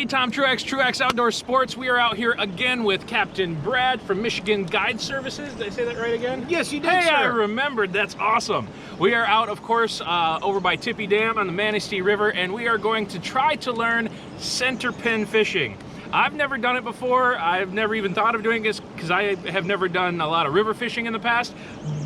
everybody, Tom Truax, Truax Outdoors Sports. We are out here again with Captain Brad from Michigan Guide Services. Did I say that right again? Yes, you did, Hey, sir. I remembered. That's awesome. We are out, of course, over by Tippy Dam on the Manistee River, and we are going to try to learn center pin fishing. I've never done it before. I've never even thought of doing this because I have never done a lot of river fishing in the past,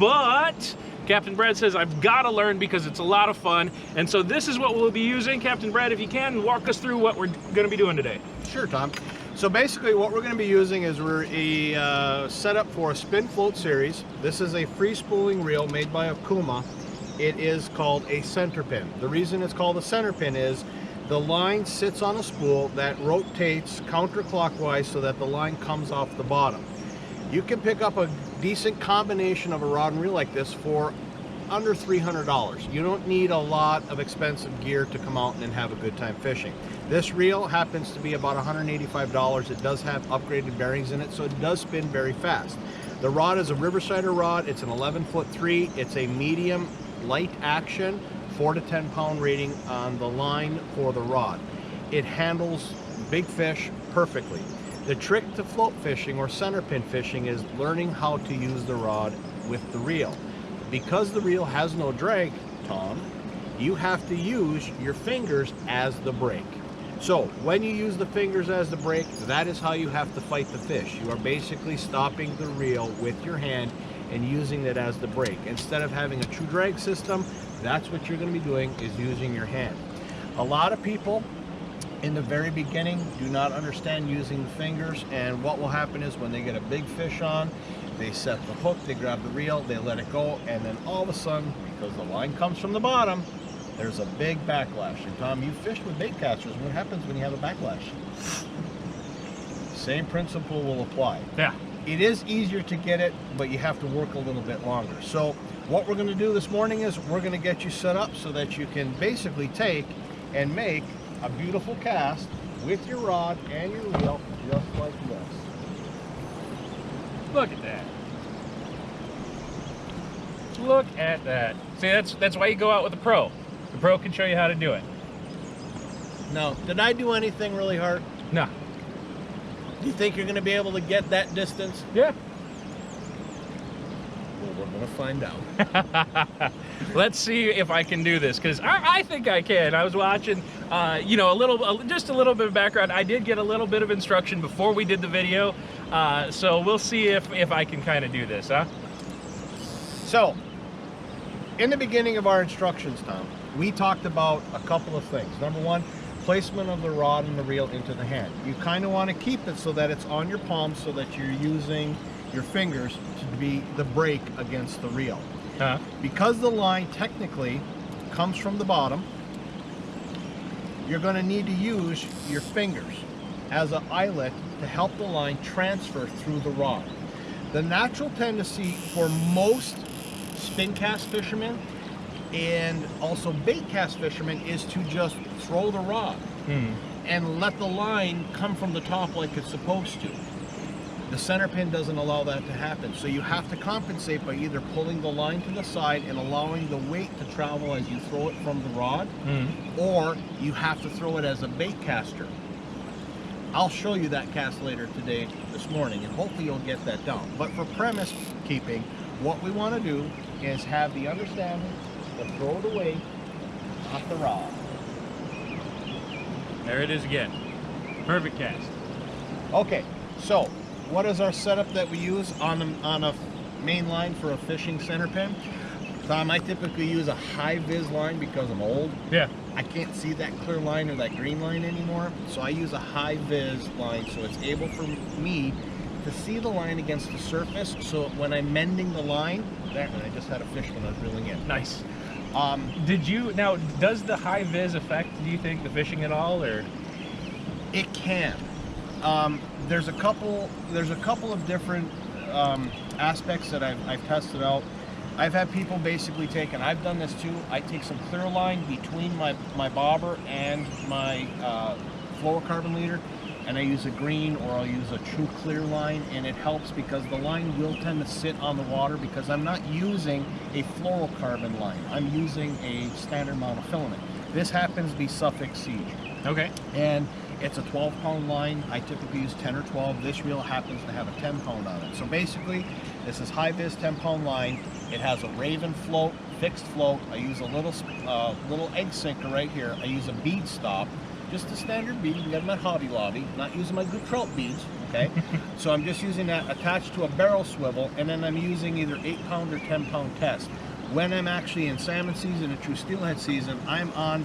but Captain Brad says I've got to learn because it's a lot of fun. And so this is what we'll be using. Captain Brad, if you can, walk us through what we're going to be doing today. Sure, Tom. So basically what we're going to be using is we're a setup for a spin float series. This is a free spooling reel made by Akuma. It is called a center pin. The reason it's called a center pin is the line sits on a spool that rotates counterclockwise so that the line comes off the bottom. You can pick up a decent combination of a rod and reel like this for under $300. You don't need a lot of expensive gear to come out and have a good time fishing. This reel happens to be about $185. It does have upgraded bearings in it, so it does spin very fast. The rod is a Riversider rod. It's an 11-foot 3. It's a medium light action, 4 to 10 pound rating on the line for the rod. It handles big fish perfectly. The trick to float fishing or center pin fishing is learning how to use the rod with the reel. Because the reel has no drag, Tom, you have to use your fingers as the brake. So when you use the fingers as the brake, that is how you have to fight the fish. You are basically stopping the reel with your hand and using it as the brake. Instead of having a true drag system, that's what you're going to be doing, is using your hand. A lot of people in the very beginning do not understand using the fingers, and what will happen is when they get a big fish on, they set the hook, they grab the reel, they let it go, and then all of a sudden, because the line comes from the bottom, there's a big backlash. And Tom, you fished with bait casters. What happens when you have a backlash? Same principle will apply. Yeah. It is easier to get it, but you have to work a little bit longer. So what we're going to do this morning is we're going to get you set up so that you can basically take and make a beautiful cast with your rod and your reel, just like this. Look at that. Look at that. See, that's why you go out with a pro. The pro can show you how to do it. Now, did I do anything really hard? No. Do you think you're going to be able to get that distance? Yeah. Well, we're going to find out. Let's see if I can do this, because I think I can. I was watching, you know, just a little bit of background. I did get a little bit of instruction before we did the video, so we'll see if I can kind of do this, huh? So, in the beginning of our instructions, Tom, we talked about a couple of things. Number one, placement of the rod and the reel into the hand. You kind of want to keep it so that it's on your palm, so that you're using your fingers to be the brake against the reel. Because the line technically comes from the bottom, you're going to need to use your fingers as an eyelet to help the line transfer through the rod. The natural tendency for most spin cast fishermen and also bait cast fishermen is to just throw the rod and let the line come from the top like it's supposed to. The center pin doesn't allow that to happen, so you have to compensate by either pulling the line to the side and allowing the weight to travel as you throw it from the rod, or you have to throw it as a bait caster. I'll show you that cast later today, this morning, and hopefully you'll get that down. But for premise keeping, what we want to do is have the understanding to throw the weight off the rod. There it is again. Perfect cast. Okay, so what is our setup that we use on a main line for a fishing center pin? Tom, I typically use a high vis line because I'm old. Yeah. I can't see that clear line or that green line anymore, so I use a high vis line so it's able for me to see the line against the surface, so when I'm mending the line, there, and I just had a fish when I was reeling in. Nice. Now, does the high vis affect, do you think, the fishing at all, or? It can. There's a couple of different aspects that I've tested out. I've had people basically take, and I've done this too, I take some clear line between my bobber and my fluorocarbon leader, and I use a green or I'll use a true clear line, and it helps because the line will tend to sit on the water because I'm not using a fluorocarbon line. I'm using a standard monofilament. This happens to be Suffolk Siege. Okay. And it's a 12-pound line. I typically use 10 or 12. This reel happens to have a 10-pound on it. So basically, this is high-vis 10-pound line. It has a Raven float, fixed float. I use a little egg sinker right here. I use a bead stop, just a standard bead. You can get them at Hobby Lobby. Not using my good trout beads, okay? So I'm just using that attached to a barrel swivel, and then I'm using either 8-pound or 10-pound test. When I'm actually in salmon season and true steelhead season, I'm on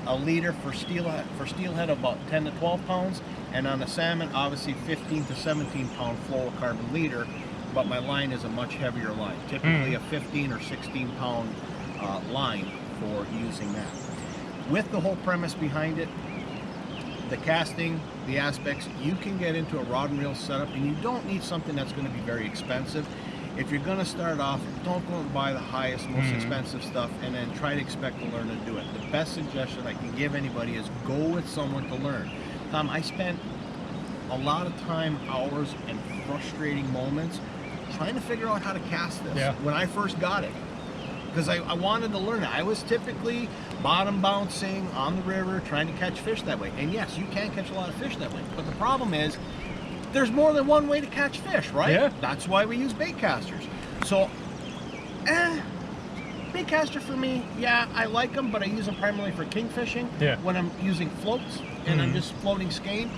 a leader for steelhead about 10 to 12 pounds, and on the salmon, obviously 15 to 17 pound fluorocarbon leader, but my line is a much heavier line, typically a 15 or 16 pound line for using that. With the whole premise behind it, the casting, the aspects, you can get into a rod and reel setup, and you don't need something that's going to be very expensive. If you're going to start off, don't go and buy the highest, most expensive stuff and then try to expect to learn to do it. The best suggestion I can give anybody is go with someone to learn. Tom, I spent a lot of time, hours, and frustrating moments trying to figure out how to cast this when I first got it. Because I wanted to learn it. I was typically bottom bouncing on the river, trying to catch fish that way. And yes, you can catch a lot of fish that way. But the problem is, there's more than one way to catch fish, right? Yeah. That's why we use bait casters. So, bait caster for me, yeah, I like them, but I use them primarily for king fishing when I'm using floats and I'm just floating skein.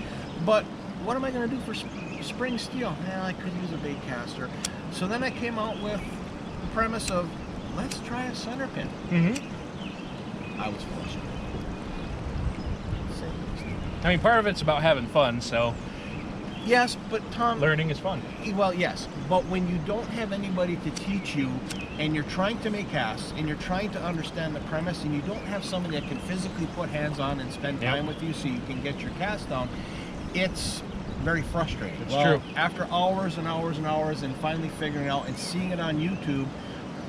But what am I going to do for spring steel? I could use a bait caster. So then I came out with the premise of, let's try a center pin. I was frustrated. I mean, part of it's about having fun, so. Yes, but Tom, learning is fun. Well, yes, but when you don't have anybody to teach you and you're trying to make casts and you're trying to understand the premise and you don't have somebody that can physically put hands on and spend time with you so you can get your cast down, it's very frustrating. It's true. After hours and hours and hours and finally figuring it out and seeing it on YouTube,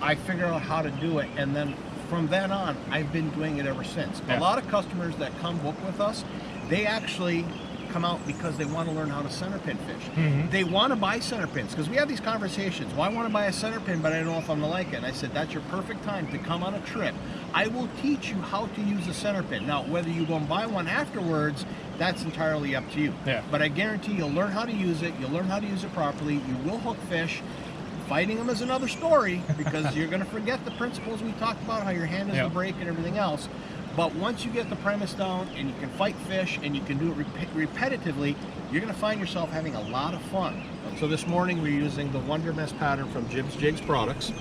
I figured out how to do it, and then from then on, I've been doing it ever since. A lot of customers that come book with us, they actually come out because they want to learn how to center pin fish. They want to buy center pins because we have these conversations. Well, I want to buy a center pin, but I don't know if I'm going to like it. And I said, that's your perfect time to come on a trip. I will teach you how to use a center pin. Now, whether you go and buy one afterwards, that's entirely up to you. But I guarantee you'll learn how to use it. You'll learn how to use it properly. You will hook fish. Fighting them is another story because you're going to forget the principles we talked about, how your hand is the brake and everything else. But once you get the premise down and you can fight fish and you can do it repetitively, you're going to find yourself having a lot of fun. So this morning we're using the Wonder Mess pattern from Jibs Jigs products.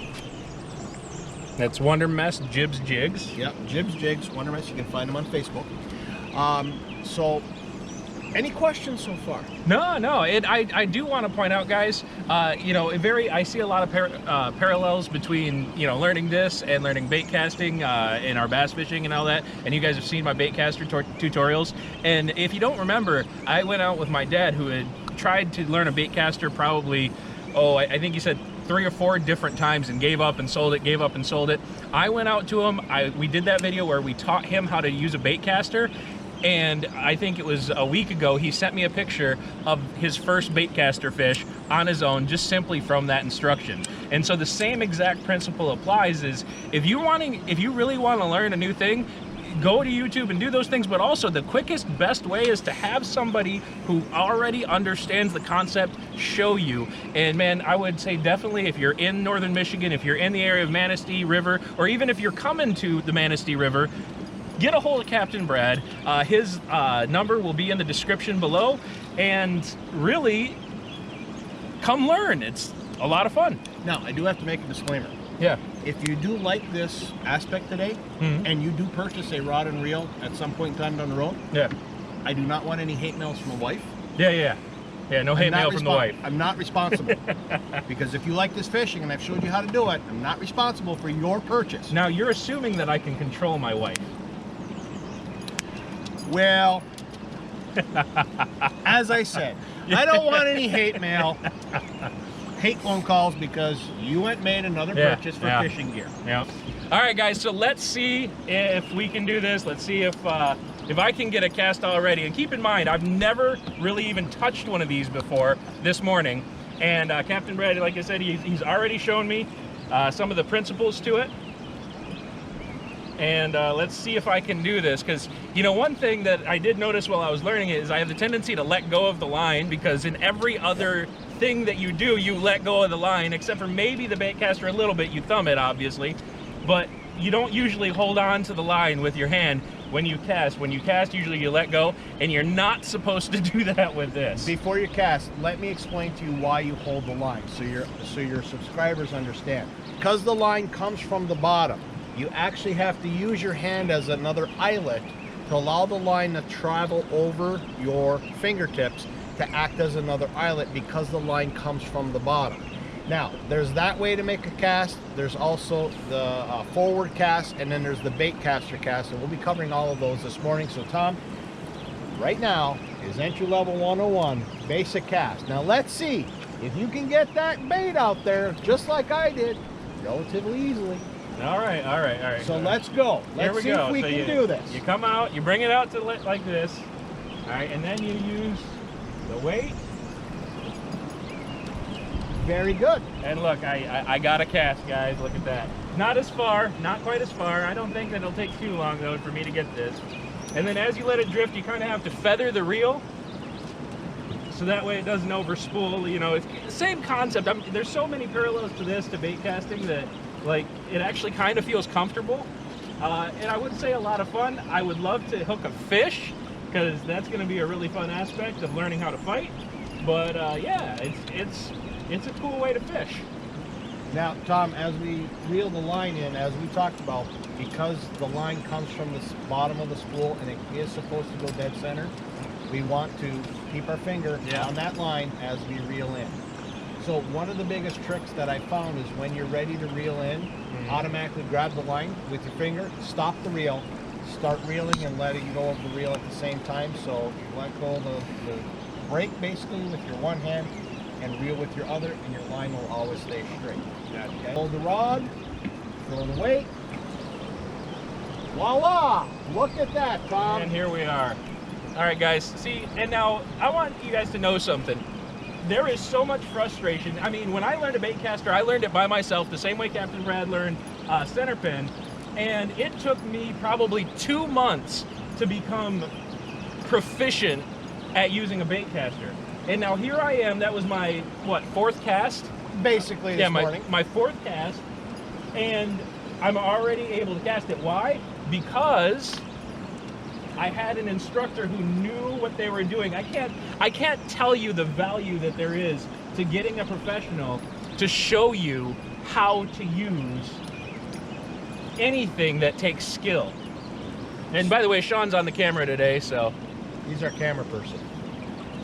That's Wonder Mess Jibs Jigs. Yep, Jibs Jigs, Wonder Mess. You can find them on Facebook. So, any questions so far? No. I do want to point out, guys. I see a lot of parallels between learning this and learning bait casting in our bass fishing and all that. And you guys have seen my bait caster tutorials. And if you don't remember, I went out with my dad, who had tried to learn a bait caster probably, I think he said 3 or 4 different times and gave up and sold it, gave up and sold it. I went out to him. We did that video where we taught him how to use a bait caster. And I think it was a week ago, he sent me a picture of his first bait caster fish on his own, just simply from that instruction. And so the same exact principle applies is if you really want to learn a new thing, go to YouTube and do those things, but also the quickest, best way is to have somebody who already understands the concept show you. And man, I would say definitely if you're in northern Michigan, if you're in the area of Manistee River, or even if you're coming to the Manistee River, get a hold of Captain Brad. His number will be in the description below, and really come learn. It's a lot of fun. Now, I do have to make a disclaimer. Yeah. If you do like this aspect today, and you do purchase a rod and reel at some point in time down the road, I do not want any hate mails from a wife. Yeah, no hate mail from the wife. I'm not responsible. Because if you like this fishing and I've showed you how to do it, I'm not responsible for your purchase. Now, you're assuming that I can control my wife. Well, as I said, I don't want any hate mail, hate phone calls, because you went and made another purchase for fishing gear. All right, guys, so let's see if we can do this. Let's see if I can get a cast already. And keep in mind, I've never really even touched one of these before this morning. And Captain Brad, like I said, he's already shown me some of the principles to it. And let's see if I can do this, because you know, one thing that I did notice while I was learning it is I have the tendency to let go of the line, because in every other thing that you do, you let go of the line, except for maybe the bait caster a little bit. You thumb it, obviously, but you don't usually hold on to the line with your hand when you cast. When you cast, usually you let go, and you're not supposed to do that with this. Before you cast, let me explain to you why you hold the line, so your subscribers understand. Because the line comes from the bottom, you actually have to use your hand as another eyelet to allow the line to travel over your fingertips to act as another eyelet, because the line comes from the bottom. Now, there's that way to make a cast. There's also the forward cast, and then there's the bait caster cast, and we'll be covering all of those this morning. So Tom, right now is entry level 101 basic cast. Now let's see if you can get that bait out there just like I did relatively easily. All right. So let's go. Let's see if we can do this. You come out, you bring it out to like this. All right, and then you use the weight. Very good. And look, I got a cast, guys. Look at that. Not as far, not quite as far. I don't think that it'll take too long, though, for me to get this. And then as you let it drift, you kind of have to feather the reel, so that way it doesn't overspool. You know, it's the same concept. There's so many parallels to this, to bait casting, that like it actually kind of feels comfortable. And I would say a lot of fun. I would love to hook a fish, because that's going to be a really fun aspect of learning how to fight. But yeah, it's a cool way to fish. Now, Tom, as we reel the line in, as we talked about, because the line comes from the bottom of the spool and it is supposed to go dead center, we want to keep our finger on that line as we reel in. So one of the biggest tricks that I found is when you're ready to reel in, automatically grab the line with your finger, stop the reel, start reeling and letting go of the reel at the same time. So you let go of the brake basically with your one hand and reel with your other, and your line will always stay straight. Okay. Hold the rod, throw the weight. Voila! Look at that, Tom. And here we are. All right, guys. See, and now I want you guys to know something. There is so much frustration. I mean, when I learned a bait caster, I learned it by myself, the same way Captain Brad learned center pin, and it took me probably 2 months to become proficient at using a bait caster. And now here I am. That was my, what, 4th cast? Basically this morning. My 4th cast, and I'm already able to cast it. Why? Because I had an instructor who knew what they were doing. I can't tell you the value that there is to getting a professional to show you how to use anything that takes skill. And by the way, Sean's on the camera today, so he's our camera person.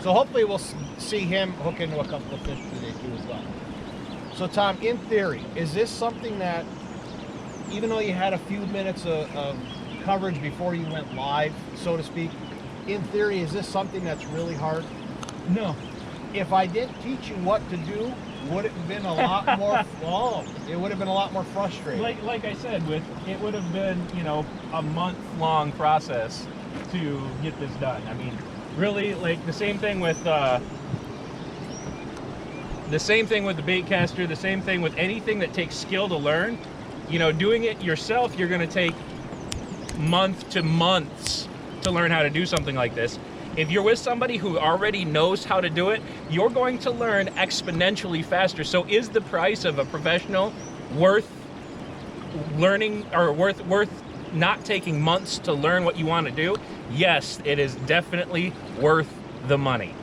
So hopefully we'll see him hook into a couple of fish today too as well. So Tom, in theory, is this something that, even though you had a few minutes of coverage before you went live, so to speak, in theory, is this something that's really hard? No. If I didn't teach you what to do, would it have been a lot more? It would have been a lot more frustrating. Like I said, it would have been, you know, a month-long process to get this done. I mean, really, like the same thing with the bait caster, the same thing with anything that takes skill to learn. You know, doing it yourself, you're going to take month to months to learn how to do something like this. If you're with somebody who already knows how to do it, you're going to learn exponentially faster. So is the price of a professional worth learning, or worth not taking months to learn what you want to do? Yes, it is definitely worth the money.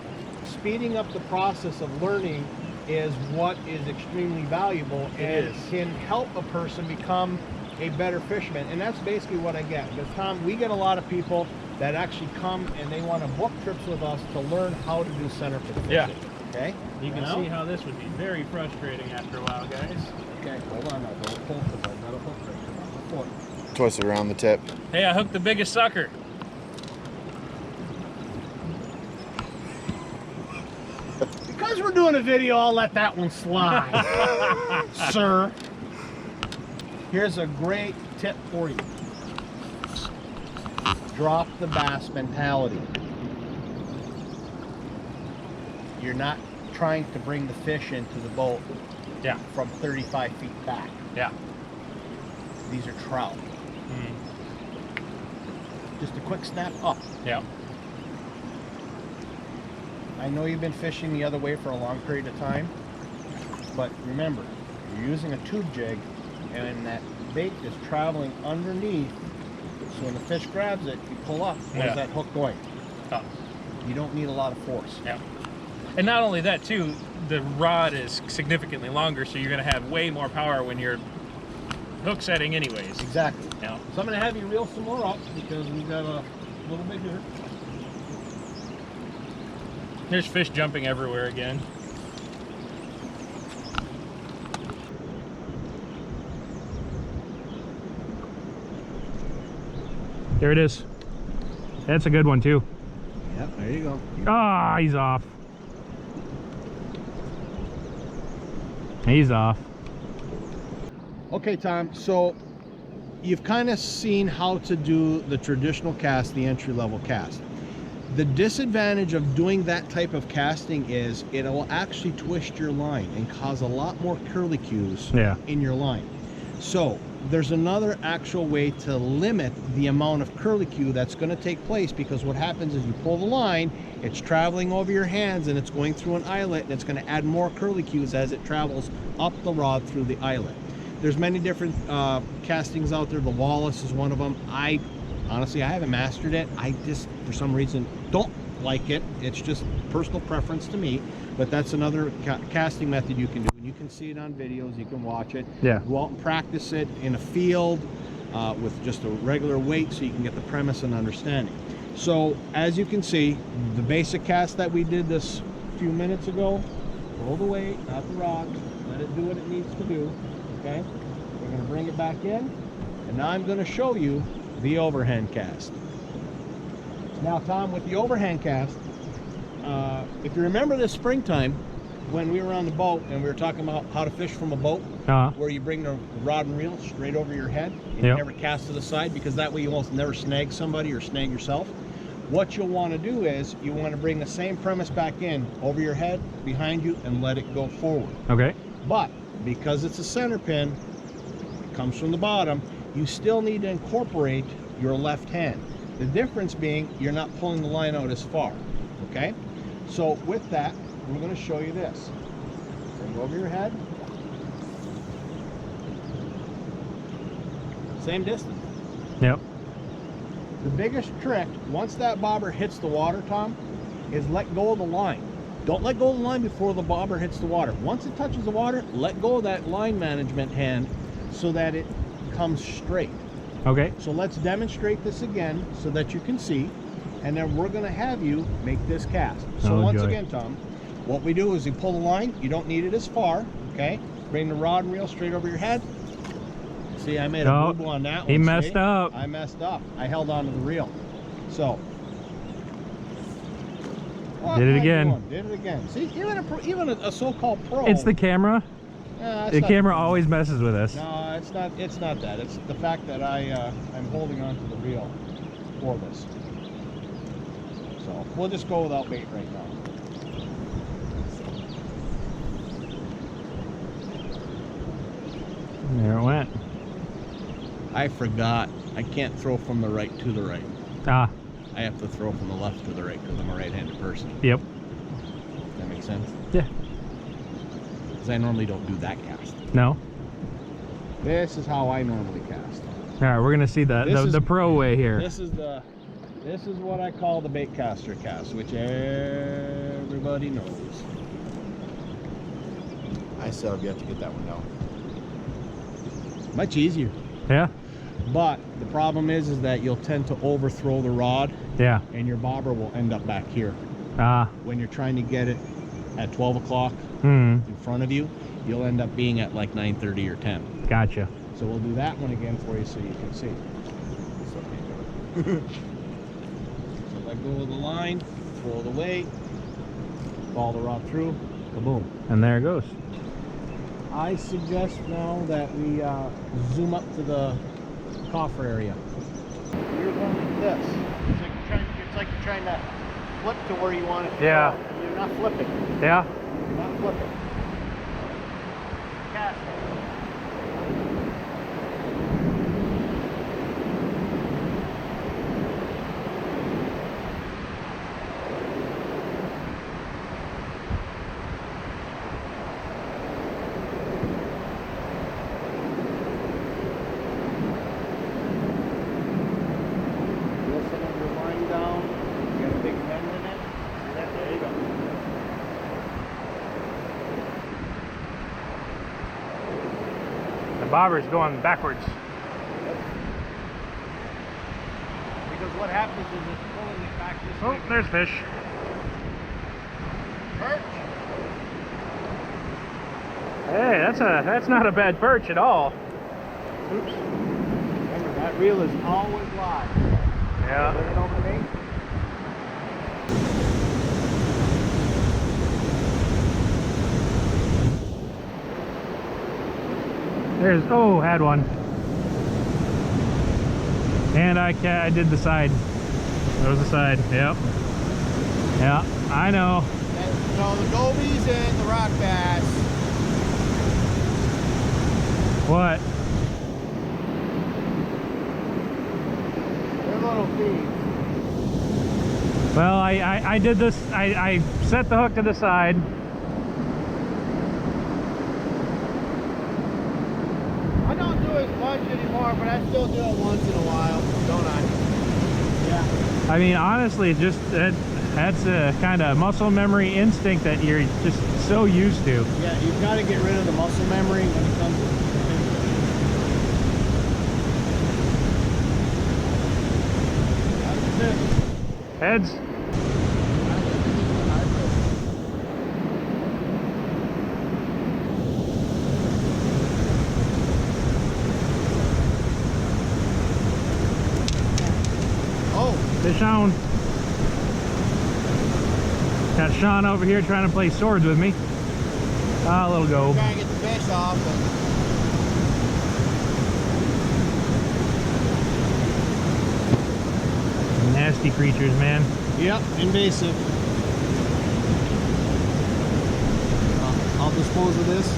Speeding up the process of learning is what is extremely valuable, and can help a person become a better fisherman. And that's basically what I get. Because Tom, we get a lot of people that actually come and they want to book trips with us to learn how to do center pin fishing. Yeah. Okay. You can see how this would be very frustrating after a while, guys. Okay, hold on now. Don't pull the boat. Not a hook right now. Twist it around the tip. Hey, I hooked the biggest sucker. Because we're doing a video, I'll let that one slide, sir. Here's a great tip for you. Drop the bass mentality. You're not trying to bring the fish into the boat from 35 feet back. Yeah. These are trout. Just a quick snap up. Yeah. I know you've been fishing the other way for a long period of time, but remember, you're using a tube jig, and that bait is traveling underneath, so when the fish grabs it, you pull up. Where's that hook going? Up. You don't need a lot of force. Yeah. And not only that too, the rod is significantly longer, so you're going to have way more power when you're hook setting anyways. Exactly. Yeah. So I'm going to have you reel some more up because we've got a little bit here. There's fish jumping everywhere again. There it is. That's a good one too. Yep, there you go. Ah, he's off. He's off. Okay, Tom, so you've kind of seen how to do the traditional cast, the entry-level cast. The disadvantage of doing that type of casting is it will actually twist your line and cause a lot more curlicues in your line. So there's another actual way to limit the amount of curlicue that's going to take place, because what happens is you pull the line, it's traveling over your hands and it's going through an eyelet, and it's going to add more curlicues as it travels up the rod through the eyelet. There's many different castings out there. The Wallace is one of them. Honestly, I haven't mastered it. I just, for some reason, don't like it. It's just personal preference to me. But that's another casting method you can do. And you can see it on videos. You can watch it. Yeah. Go out and practice it in a field with just a regular weight so you can get the premise and understanding. So, as you can see, the basic cast that we did this few minutes ago, roll the weight, not the rod. Let it do what it needs to do. Okay? We're going to bring it back in. And now I'm going to show you the overhand cast. Now, Tom, with the overhand cast, if you remember this springtime when we were on the boat and we were talking about how to fish from a boat, where you bring the rod and reel straight over your head and you never cast to the side, because that way you almost never snag somebody or snag yourself. What you'll want to do is you want to bring the same premise back in over your head, behind you, and let it go forward. Okay. But because it's a center pin, it comes from the bottom, you still need to incorporate your left hand. The difference being you're not pulling the line out as far. Okay? So with that, we're going to show you this. Bring it over your head. Same distance. Yep. The biggest trick, once that bobber hits the water, Tom, is let go of the line. Don't let go of the line before the bobber hits the water. Once it touches the water, let go of that line management hand so that it comes straight. Okay. So let's demonstrate this again so that you can see, and then we're going to have you make this cast. So once again, Tom, what we do is you pull the line. You don't need it as far, okay? Bring the rod and reel straight over your head. See, I made a boo-boo on that one. He messed up. I messed up. I held on to the reel. So. Did it again. Did it again. See, even a so-called pro. It's the camera. The camera always messes with us. No, it's not. It's not that. It's the fact that I'm holding on to the reel for this. So we'll just go without bait right now. There it went. I forgot. I can't throw from the right to the right. Ah. I have to throw from the left to the right because I'm a right-handed person. Yep. That makes sense? Yeah. Because I normally don't do that cast. No. This is how I normally cast. All right, we're gonna see the pro way here. This is what I call the bait caster cast, which everybody knows. I still have yet to get that one down. Much easier. Yeah. But the problem is that you'll tend to overthrow the rod. Yeah. And your bobber will end up back here. Ah. When you're trying to get it at 12 o'clock in front of you, you'll end up being at like 9:30 or 10. Gotcha. So we'll do that one again for you so you can see. So let go of the line, throw the weight, follow the rod through, kaboom. And there it goes. I suggest now that we zoom up to the coffer area. You're going like this. It's like you're trying to flip to where you want it to go. You're not flipping. Yeah. You're not flipping. Cast. bobber's going backwards. Because what happens is it's pulling it back this way. Oh, there's fish. Perch. Hey, that's not a bad perch at all. Oops. Remember, that reel is always live. Yeah. Bring it over to me. There's, oh, had one. And I did the side. There was the side, yep. Yeah, I know. So the gobies and the rock bass. What? They're little feet. Well, I did this, I set the hook to the side. I don't do as much anymore, but I still do it once in a while, don't I? Yeah. I mean, honestly, just that's a kind of muscle memory instinct that you're just so used to. Yeah, you've got to get rid of the muscle memory when it comes to that's it. Heads. Oh, Fish on. Got Sean over here trying to play swords with me. Ah, little go. trying to get the fish off. Nasty creatures, man. Yep, invasive. I'll dispose of this.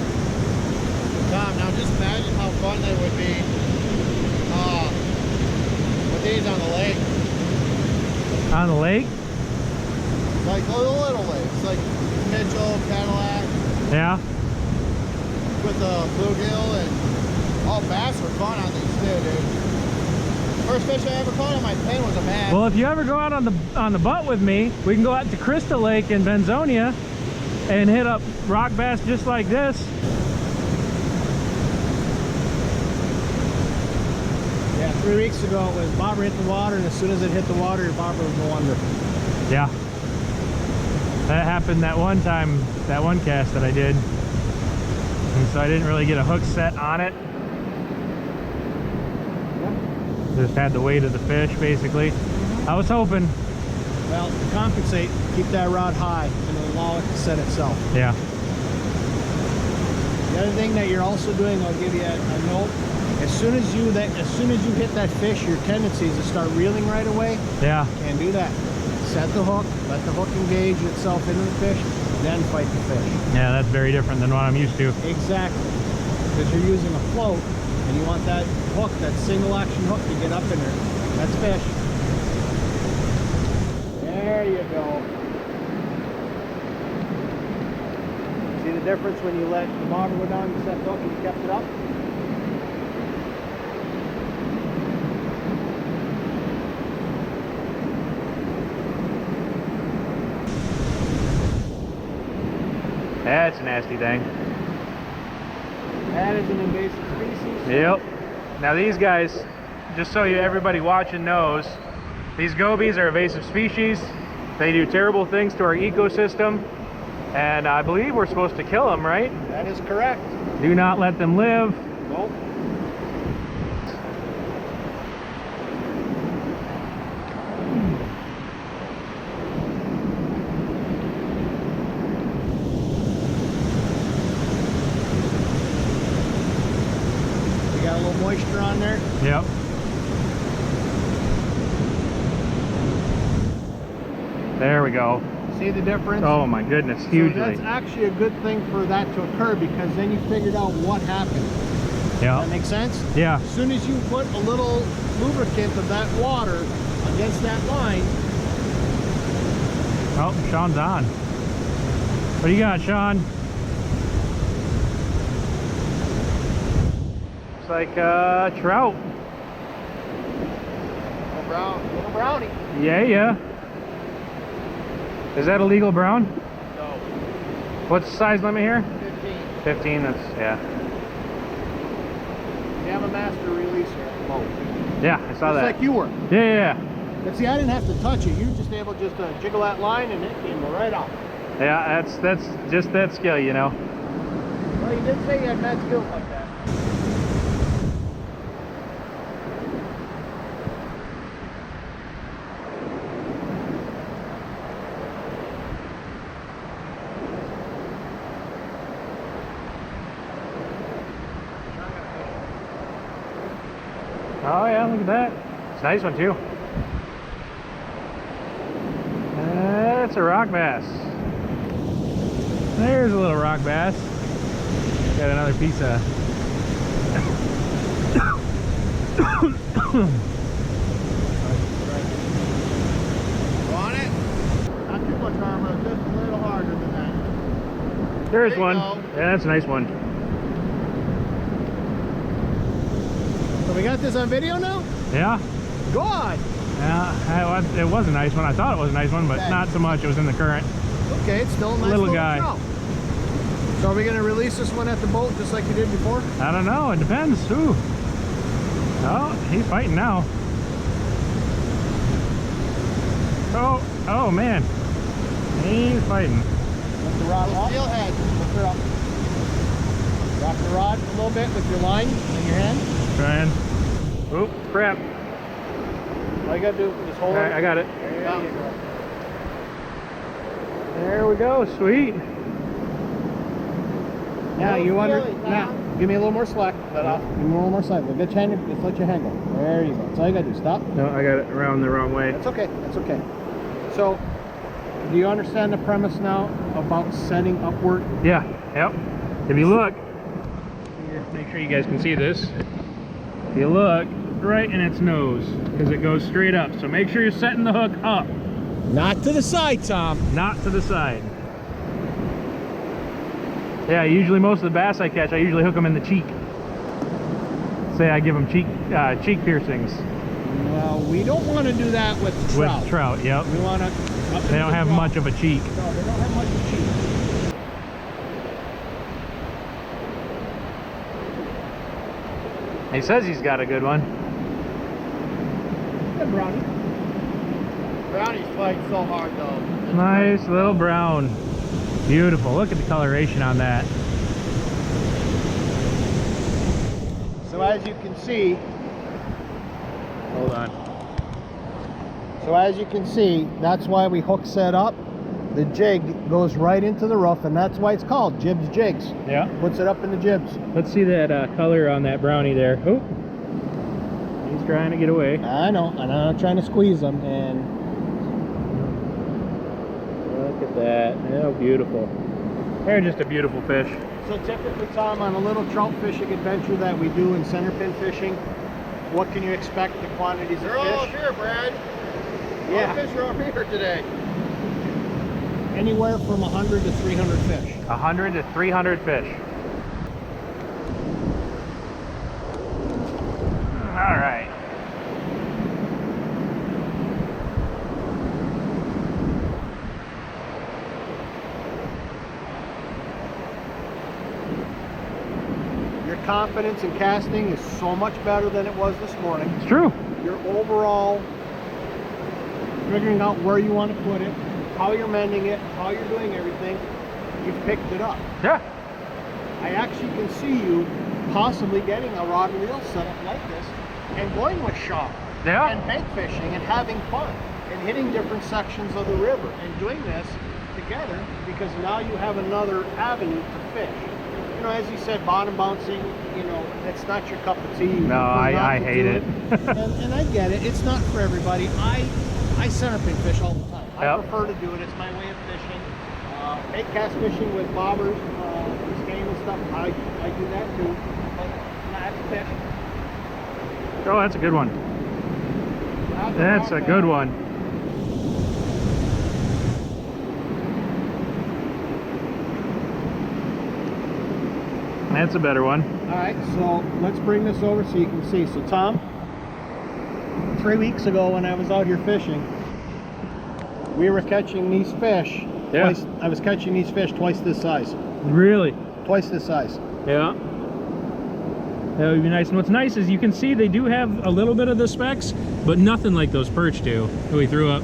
Tom, now just imagine how fun they would be with these on the lake. On the lake? Like the little lakes, like Mitchell, Cadillac, Yeah. with the bluegill and all bass were fun on these too, dude. First fish I ever caught on my pen was a bass. Well, if you ever go out on the butt with me, we can go out to Crystal Lake in Benzonia and hit up rock bass just like this. Yeah, 3 weeks ago it was bobber hit the water, and as soon as it hit the water, your bobber would go under. Yeah. That happened that one time, that one cast that I did. And so I didn't really get a hook set on it. Just had the weight of the fish, basically. I was hoping. Well, to compensate, keep that rod high and allow it to set itself. Yeah. The other thing that you're also doing, I'll give you a note. As soon as you hit that fish, your tendency is to start reeling right away. Yeah. Can't do that. Set the hook, let the hook engage itself into the fish, then fight the fish. Yeah, that's very different than what I'm used to. Exactly. Because you're using a float, and you want that hook, that single action hook, to get up in there. That's fish. There you go. See the difference when you let the bobber go down, you set the hook, and you kept it up? That's a nasty thing. That is an invasive species. Yep. Now these guys, just so everybody watching knows, these gobies are invasive species. They do terrible things to our ecosystem, and I believe we're supposed to kill them, right? That is correct. Do not let them live. Nope. Got a little moisture on there. Yep. There we go. See the difference? Oh my goodness, hugely. So that's actually a good thing for that to occur, because then you figured out what happened. Yeah. That makes sense? Yeah. As soon as you put a little lubricant of that water against that line. Oh, Sean's on. What do you got, Sean? Looks like trout. Little brownie. Yeah. Is that a legal brown? No. What's the size limit here? 15. 15, that's, yeah. You have a master releaser at the boat. Yeah, I saw Just that. like you were. Yeah. But see, I didn't have to touch it. You were just able just to jiggle that line and it came right off. Yeah, that's just that skill, you know. Well, you did say you had mad skills like that. Oh yeah, look at that. It's a nice one too. That's a rock bass. There's a little rock bass. Got another piece of On it. Not too much armor, just a little harder than that. There's There you one. go. Yeah, that's a nice one. So we got this on video now? Yeah. God. Yeah, it was a nice one. I thought it was a nice one, but Okay. not so much. It was in the current. Okay, it's still a nice Little guy. trout. So are we going to release this one at the boat just like you did before? I don't know. It depends. Ooh. Oh, he's fighting now. Oh man. He's fighting. Lift the rod off. Steelhead. Lift her up. Drop the rod a little bit with your line in your hand. Trying. Oh, crap. All you got to do is just hold All it. right, I got it. There you go. There we go. Sweet. Now you now give me a little more slack. Let off. Give me a little more slack. We'll get your hand. Just let your hand go. There you go. That's all you gotta do. Stop. No, I got it around the wrong way. That's okay. That's okay. So, do you understand the premise now about setting upward? Yeah. Yep. If you look, here, make sure you guys can see this. If you look right in its nose, because it goes straight up. So make sure you're setting the hook up, Not to the side, Tom. not to the side. Yeah, usually most of the bass I catch, I usually hook them in the cheek. Say I give them cheek piercings. Well, we don't want to do that with trout. With trout, yep. We want to. They don't have much of a cheek. No, they don't have much of a cheek. He says he's got a good one. Yeah, Brownie. Brownie's fighting so hard though. Nice little brown. Beautiful. Look at the coloration on that. So as you can see, Hold on. So as you can see, that's why we hook set up. The jig goes right into the roof, and that's why it's called Jibs Jigs. Yeah. Puts it up in the jibs. Let's see that color on that brownie there. Oh, he's trying to get away. I know, and I'm trying to squeeze them, and Look at that. Oh, beautiful. They're just a beautiful fish. so typically, Tom, on a little trout fishing adventure that we do in center pin fishing, what can you expect the quantities of They're fish? all here, Brad. Yeah. All the fish are up here today. Anywhere from 100 to 300 fish. 100 to 300 fish. All right. Your confidence in casting is so much better than it was this morning. It's true. Your overall figuring out where you want to put it, how you're mending it, how you're doing everything, you've picked it up. Yeah. I actually can see you possibly getting a rod and reel set up like this and going with shop Yeah. and bait fishing and having fun and hitting different sections of the river and doing this together, because now you have another avenue to fish. You know, as you said, bottom bouncing, you know, it's not your cup of tea. You No, prefer not I to hate do it. and I get it. It's not for everybody. I center pin fish all the time. I Yep. prefer to do it. It's my way of fishing. Bait cast fishing with bobbers, skein and stuff. I do that too. But that's fish. Oh, that's a good one. That's a good one. That's a better one. All right, so let's bring this over so you can see. So Tom, 3 weeks ago when I was out here fishing, we were catching these fish. Yeah. I was catching these fish twice this size. Really? Twice this size. Yeah. That would be nice. And what's nice is you can see they do have a little bit of the specks, but nothing like those perch do that we threw up.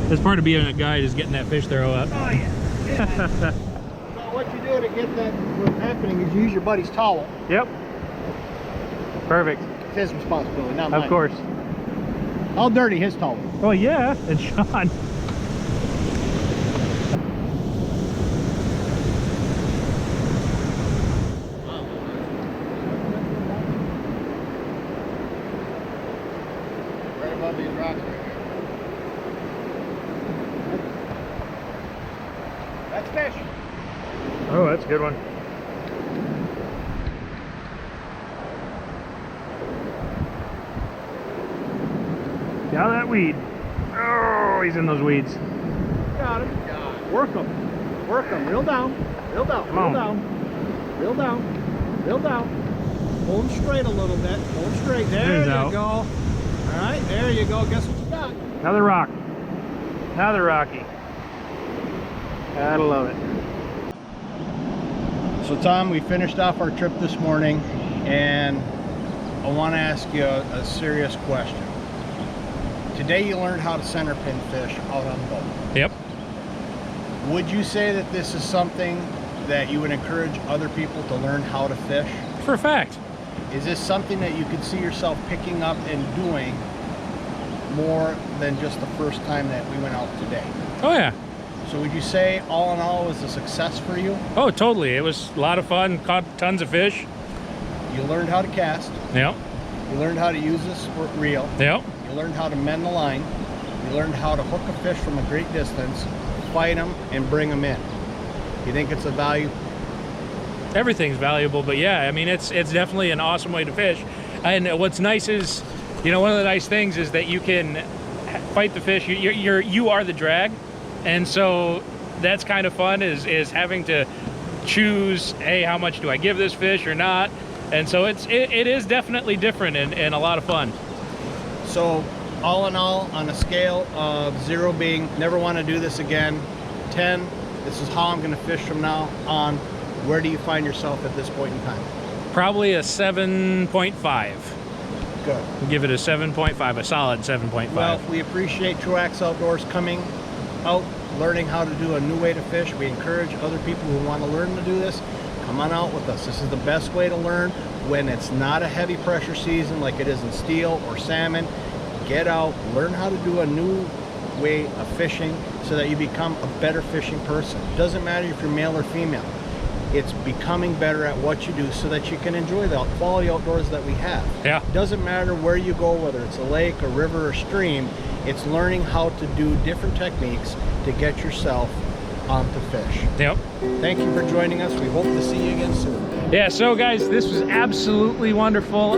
That's part of being a guide, is getting that fish throw up. Oh yeah. So what you do to get that from happening is use your buddy's towel. Yep. Perfect. It's his responsibility, not mine. Of course. I'll dirty his towel. Oh yeah, and Sean. Right above these rocks right here. That's fish. Oh, that's a good one. Got that weed. Oh, he's in those weeds. Got him. Got him. Work him. Work him. Reel down. Reel down. Come Reel on. down. Reel down. Reel down. Pull him straight a little bit. Pull him straight. There He's you out. go. All right. There you go. Guess what you got? Another rock. Another rocky. Gotta love it. So Tom, we finished off our trip this morning, and I want to ask you a serious question. Today you learned how to center pin fish out on the boat. Yep. Would you say that this is something that you would encourage other people to learn how to fish? For a fact. Is this something that you could see yourself picking up and doing more than just the first time that we went out today? Oh yeah. So would you say all in all it was a success for you? Oh, totally. It was a lot of fun. Caught tons of fish. You learned how to cast. Yep. You learned how to use this reel. Yep. You learned how to mend the line. You learned how to hook a fish from a great distance, fight them, and bring them in. You think it's a value? Everything's valuable, but yeah, I mean, it's definitely an awesome way to fish. And what's nice is, you know, one of the nice things is that you can fight the fish. You are the drag, and so that's kind of fun. Is having to choose, hey, how much do I give this fish or not? And so it is definitely different and a lot of fun. So all in all, on a scale of 0 being never want to do this again, 10, this is how I'm going to fish from now on, where do you find yourself at this point in time? Probably a 7.5. Good. We'll give it a 7.5, a solid 7.5. Well, we appreciate Truax Outdoors coming out, learning how to do a new way to fish. We encourage other people who want to learn to do this, come on out with us. This is the best way to learn when it's not a heavy pressure season like it is in steel or salmon. Get out, learn how to do a new way of fishing so that you become a better fishing person. It doesn't matter if you're male or female. It's becoming better at what you do so that you can enjoy the quality outdoors that we have. Yeah. It doesn't matter where you go, whether it's a lake, a river, or stream, it's learning how to do different techniques to get yourself onto fish. Yep. Thank you for joining us. We hope to see you again soon. Yeah, so guys, this was absolutely wonderful.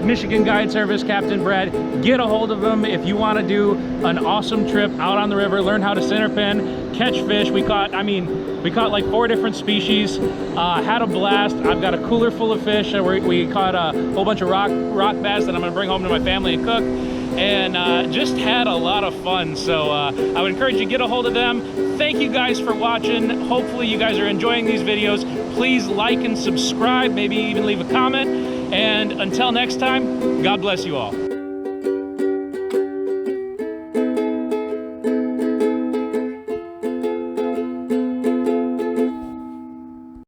Michigan Guide Service, Captain Brad, get a hold of him if you want to do an awesome trip out on the river, learn how to center pin, catch fish. We caught like 4 different species, had a blast. I've got a cooler full of fish. We caught a whole bunch of rock bass that I'm gonna bring home to my family and cook, and just had a lot of fun. So I would encourage you to get a hold of them. Thank you guys for watching. Hopefully you guys are enjoying these videos. Please like and subscribe, maybe even leave a comment. And until next time, God bless you all.